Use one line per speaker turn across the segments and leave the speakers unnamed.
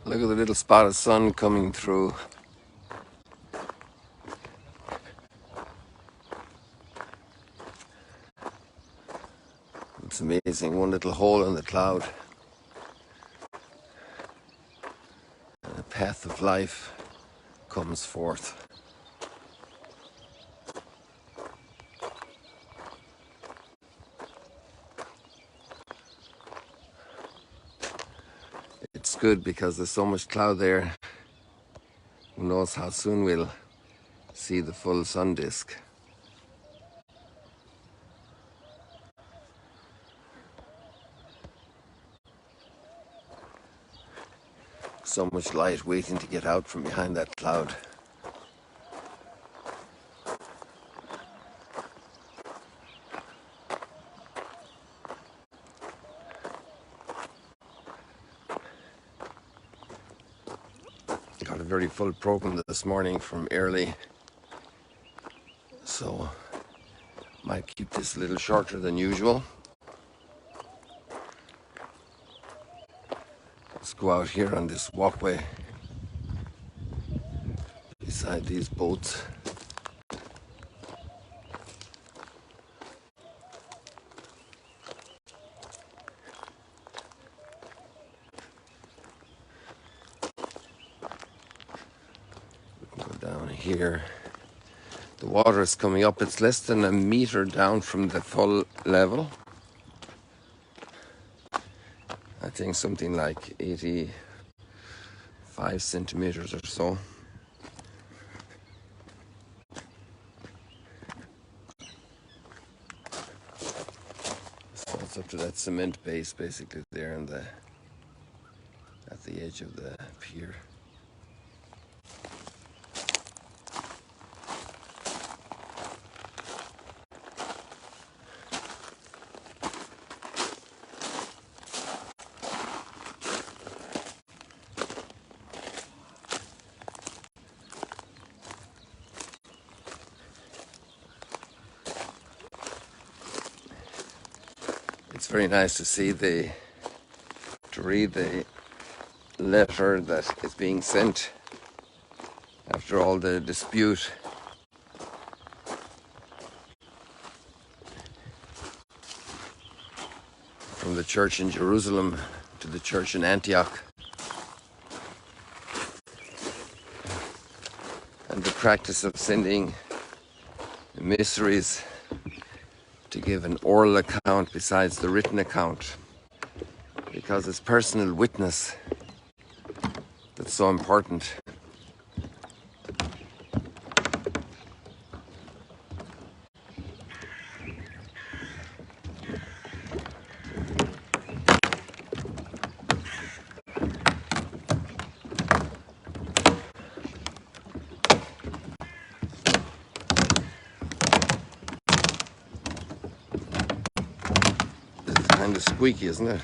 Look at the little spot of sun coming through. It's amazing. One little hole in the cloud. And a path of life comes forth. It's good because there's so much cloud there. Who knows how soon we'll see the full sun disk. So much light waiting to get out from behind that cloud. Got a very full program this morning from early, so might keep this a little shorter than usual. Let's go out here on this walkway beside these boats. We can go down here. The water is coming up. It's less than a meter down from the full level. I think something like 85 centimeters or so. So it's up to that cement base basically there at the edge of the pier. It's very nice to see to read the letter that is being sent after all the dispute. From the church in Jerusalem to the church in Antioch. And the practice of sending emissaries to give an oral account besides the written account, because it's personal witness that's so important. It's kind of squeaky, isn't it?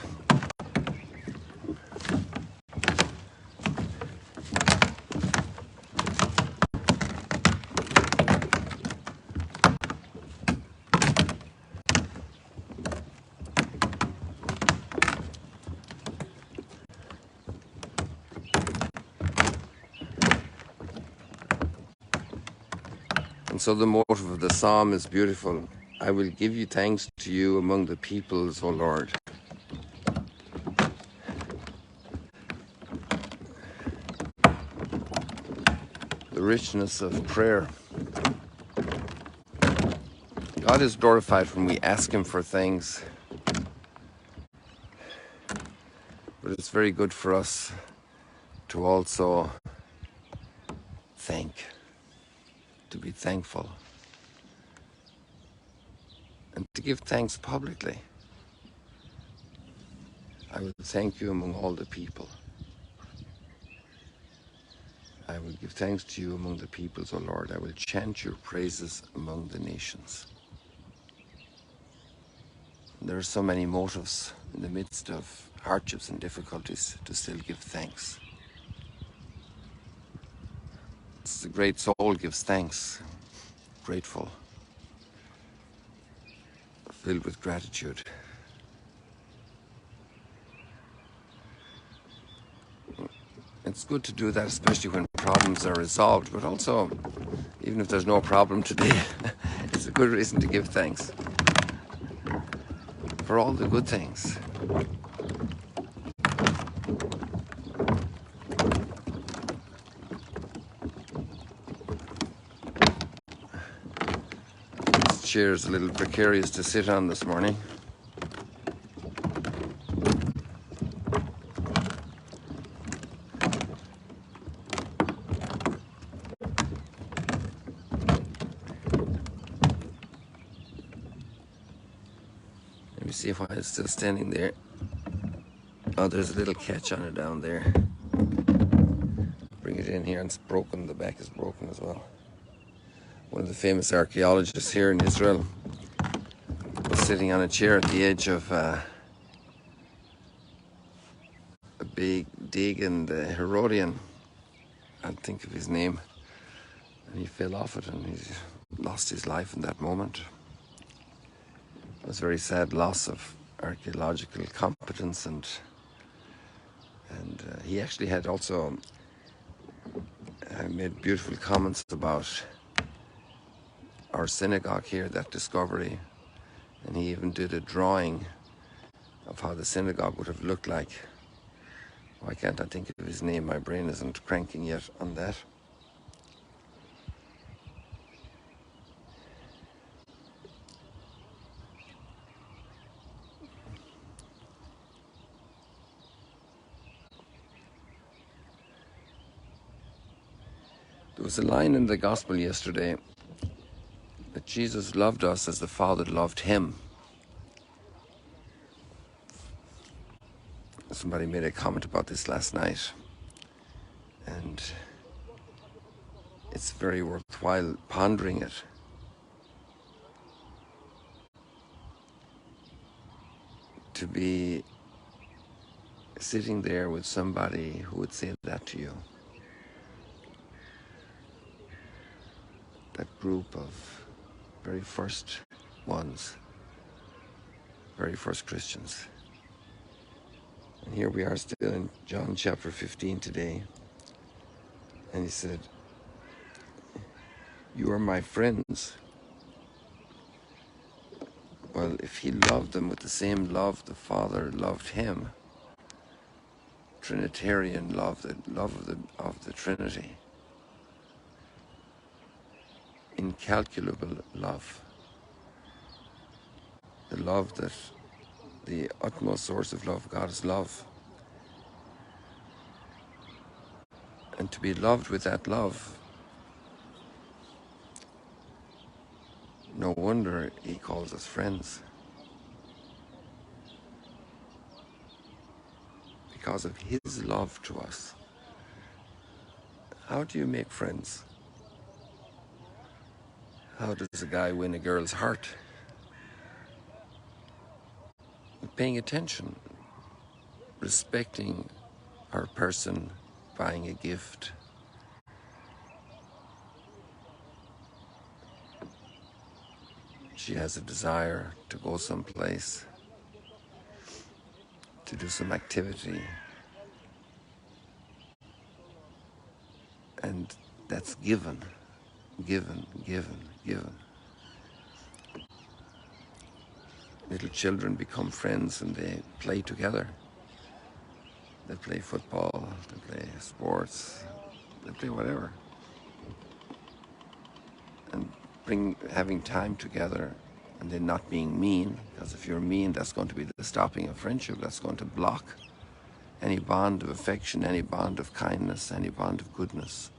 And so the motive of the psalm is beautiful. I will give you thanks to you among the peoples, O Lord. The richness of prayer. God is glorified when we ask Him for things. But it's very good for us to also thank, to be thankful, and to give thanks publicly. I will thank you among all the people. I will give thanks to you among the peoples, O Lord. I will chant your praises among the nations. There are so many motives in the midst of hardships and difficulties to still give thanks. The great soul gives thanks, grateful, filled with gratitude. it's good to do that, especially when problems are resolved, but also, even if there's no problem today, it's a good reason to give thanks for all the good things. This chair is a little precarious to sit on this morning. Let me see why it's still standing there. Oh, there's a little catch on it down there. Bring it in here, and it's broken. The back is broken as well. One of the famous archaeologists here in Israel was sitting on a chair at the edge of a big dig in the Herodian. I can't think of his name. And he fell off it, and he lost his life in that moment. It was a very sad loss of archaeological competence, and he actually had also made beautiful comments about our synagogue here, that discovery, and he even did a drawing of how the synagogue would have looked like. Why can't I think of his name? My brain isn't cranking yet on that. There was a line in the gospel yesterday that Jesus loved us as the Father loved him. Somebody made a comment about this last night, and it's very worthwhile pondering it. To be sitting there with somebody who would say that to you. That group of very first ones, very first Christians. And here we are still in John chapter 15 today. And he said, "You are my friends." Well, if he loved them with the same love the Father loved him, Trinitarian love, the love of the Trinity, incalculable love, the love that the utmost source of love, God is love. And to be loved with that love, no wonder he calls us friends. Because of his love to us. How do you make friends? How does a guy win a girl's heart? Paying attention, respecting her person, buying a gift. She has a desire to go someplace, to do some activity. And that's given, given, given, given. Little children become friends and they play together. They play football, they play sports, they play whatever. And having time together, and then not being mean, because if you're mean, that's going to be the stopping of friendship. That's going to block any bond of affection, any bond of kindness, any bond of goodness.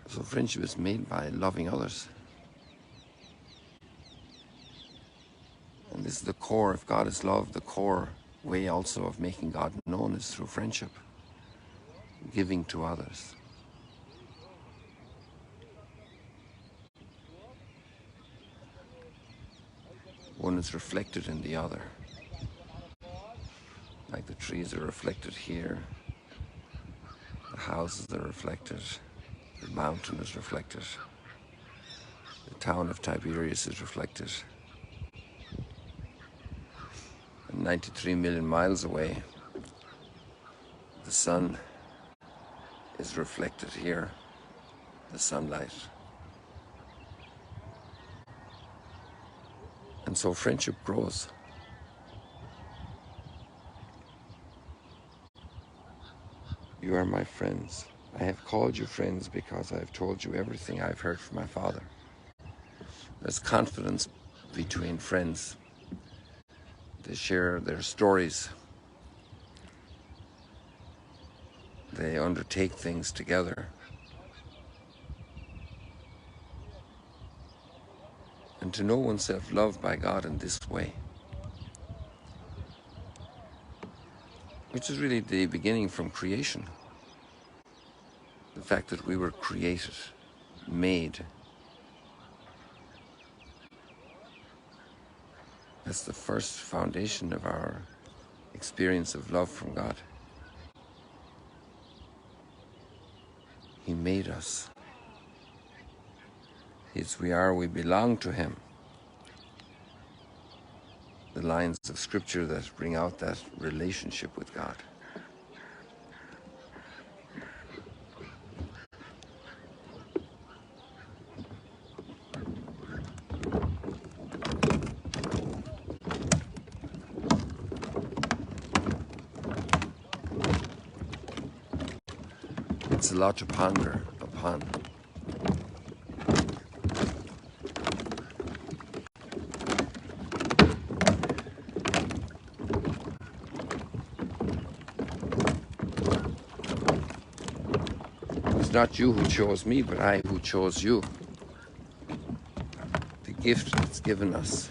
So friendship is made by loving others. And this is the core. If God is love, the core way also of making God known is through friendship, giving to others. One is reflected in the other. Like the trees are reflected here, the houses are reflected, the mountain is reflected, the town of Tiberias is reflected. And 93 million miles away, The sun is reflected here, the sunlight. And so friendship grows. You are my friends. I have called you friends because I have told you everything I've heard from my Father. There's confidence between friends. They share their stories. They undertake things together. And to know oneself loved by God in this way, which is really the beginning from creation. The fact that we were created, made. That's the first foundation of our experience of love from God. He made us. His we are, we belong to Him. The lines of Scripture that bring out that relationship with God. It's a lot to ponder upon. It's not you who chose me, but I who chose you. The gift that's given us.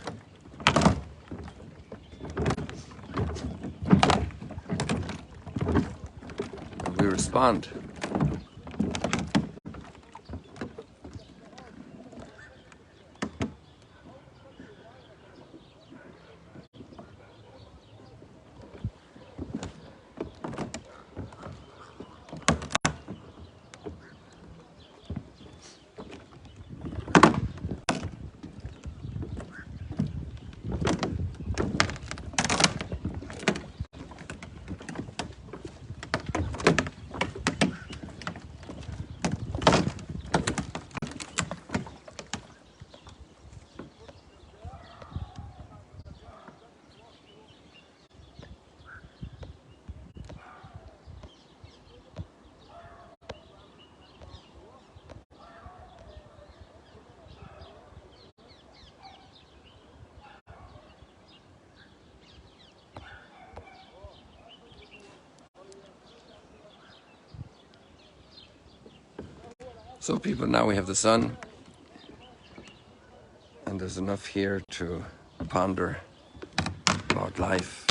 And we respond. So people, now we have the sun, and there's enough here to ponder about life.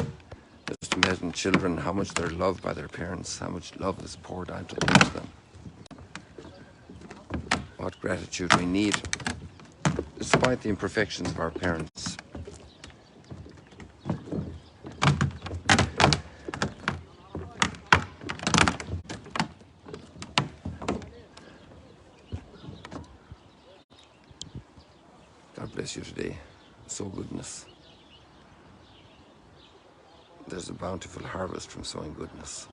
Just imagine children, how much they're loved by their parents, how much love is poured out into them. What gratitude we need, despite the imperfections of our parents. God bless you today. Sow goodness. There's a bountiful harvest from sowing goodness.